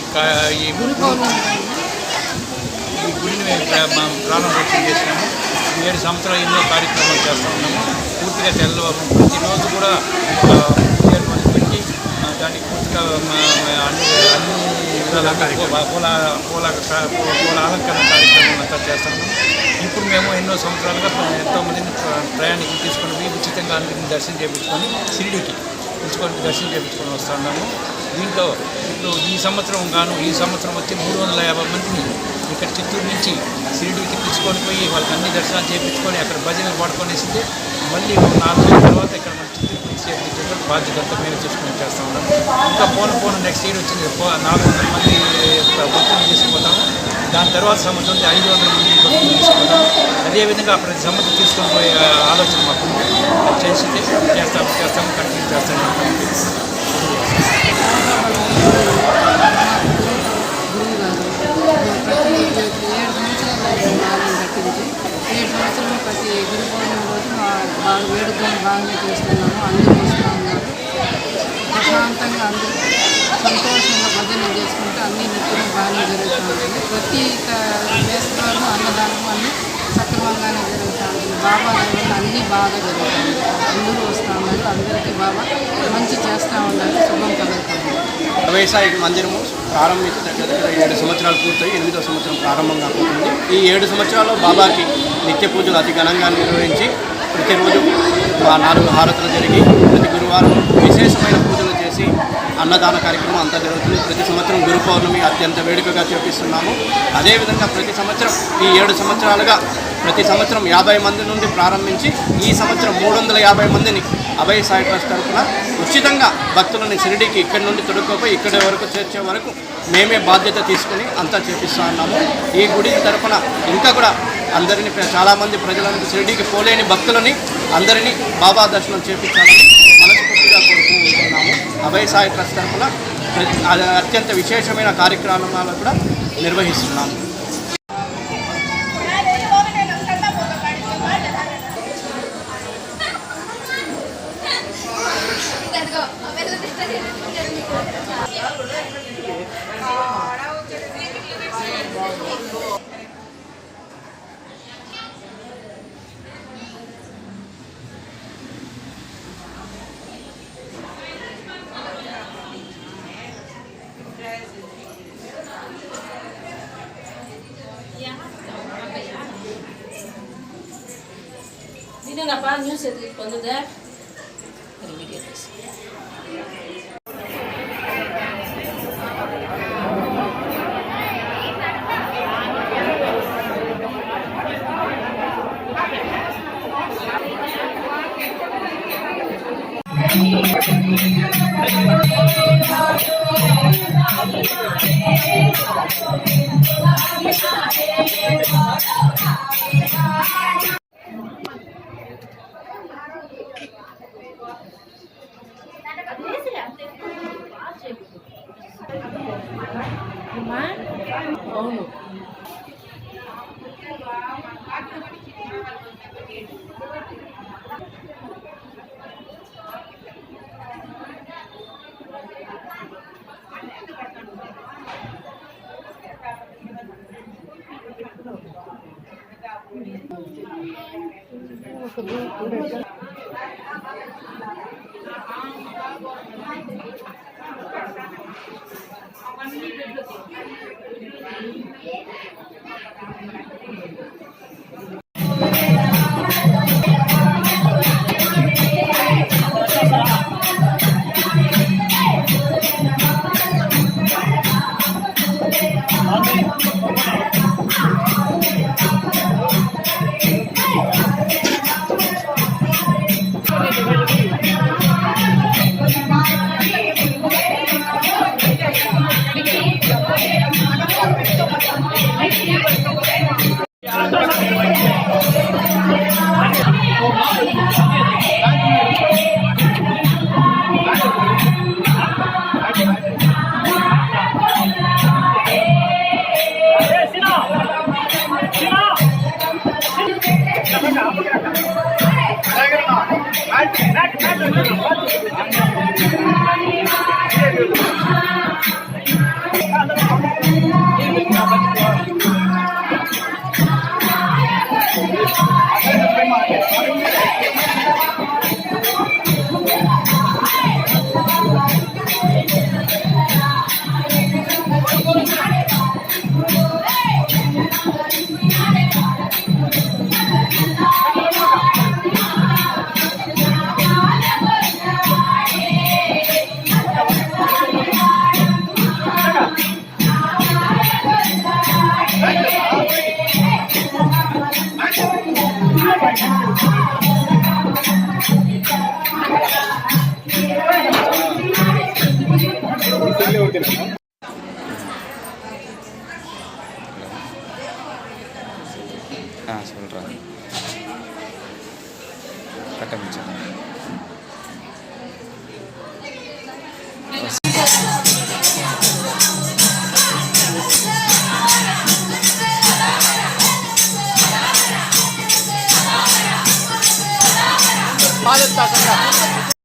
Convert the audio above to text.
ఈ గుడిని మేము ప్రారంభోత్సవం చేసినాము. 7 సంవత్సరాలు ఎన్నో కార్యక్రమాలు చేస్తూ ఉన్నాము. పూర్తిగా ప్రతిరోజు కూడా పెట్టి దానికి పూర్తిగా అన్ని విధాల పూల అలంకరణ కార్యక్రమాలు అంతా చేస్తాము. ఇప్పుడు మేము ఎన్నో సంవత్సరాలుగా ఎంతోమందిని ప్రయాణికులు తీసుకొని పోయి ఉచితంగా అందరినీ దర్శనం చేయించుకొని షిరిడీకి దర్శనం చేయించుకొని వస్తున్నాము. దీంట్లో ఇప్పుడు ఈ సంవత్సరం వచ్చి 350 మందిని ఇక్కడ చిత్తూరు నుంచి షిరిడీకి తీసుకొని పోయి వాళ్ళకి అన్ని దర్శనాలు చేయించుకొని అక్కడ భజనలు పాడుకొనేసింది. మళ్ళీ 4 రోజుల తర్వాత ఇక్కడ మన చిత్తూరు తీసుకెళ్ళి బాధ్యత మేము చూసుకొని చేస్తూ ఉన్నాం. ఇంకా పోను నెక్స్ట్ ఇయర్ వచ్చింది 400 మంది భక్తులు తీసుకుపోతాము. దాని తర్వాత సంవత్సరం 500 మంది భక్తులు తీసుకుపోతాము. అదేవిధంగా ప్రతి సంవత్సరం తీసుకొని పోయే ఆలోచన మాకు చేస్తాము కంటిన్యూ చేస్తాము. ప్రతి గురు పౌర్ణమి రోజు బాగా వేడుకలను బాగానే చేస్తున్నాము. అందరూ వస్తూ ఉన్నారు. ప్రశాంతంగా అందరూ సంతోషంగా భజన చేసుకుంటే అన్ని నిత్యం బాగానే జరుగుతూ ఉంటుంది. ప్రతి వేసుకోవడం అన్నదానం అన్నీ సక్రమంగానే జరుగుతూ ఉంటుంది. బాబా దగ్గర అన్నీ బాగా జరుగుతుంది. అందరూ వస్తూ ఉన్నారు. అందరికీ బాబా మంచి చేస్తూ ఉన్నారు. శుభం కలుగుతుంది. వ్యవసాయ మందిరము ప్రారంభించి దగ్గర 7 సంవత్సరాలు పూర్తయి 8వ సంవత్సరం ప్రారంభం కాబోతుంది. ఈ 7 సంవత్సరాల్లో బాబాకి నిత్య పూజలు అతి ఘనంగా నిర్వహించి ప్రతిరోజు 4 హారతులు జరిగి ప్రతి గురువారం విశేషమైన పూజలు చేసి అన్నదాన కార్యక్రమం అంతా జరుగుతుంది. ప్రతి సంవత్సరం గురు పౌర్ణమి అత్యంత వేడుకగా చేపిస్తున్నాము. అదేవిధంగా ప్రతి సంవత్సరం ఈ 7 సంవత్సరాలుగా ప్రతి సంవత్సరం 50 మంది నుండి ప్రారంభించి ఈ సంవత్సరం 350 మందిని అభయ సాయి ట్రస్ట్ తరఫున ఉచితంగా భక్తులని షిరిడీకి ఇక్కడి నుండి తొడుక్కోపోయి ఇక్కడి వరకు చేర్చే వరకు మేమే బాధ్యత తీసుకుని అంతా చేపిస్తూ ఉన్నాము. ఈ గుడి తరఫున ఇంకా కూడా అందరినీ చాలామంది ప్రజలను షిరిడీకి పోలేని భక్తులని అందరినీ బాబా దర్శనం చేపించాలని మనస్ఫూర్తిగా కోరుకుంటున్నాము. అభయ సాయి ట్రస్ట్ తరఫున అత్యంత విశేషమైన కార్యక్రమాలు కూడా నిర్వహిస్తున్నాము. Apa news itu ponduda video this అవును Thank you. పాదోత్సాహంగా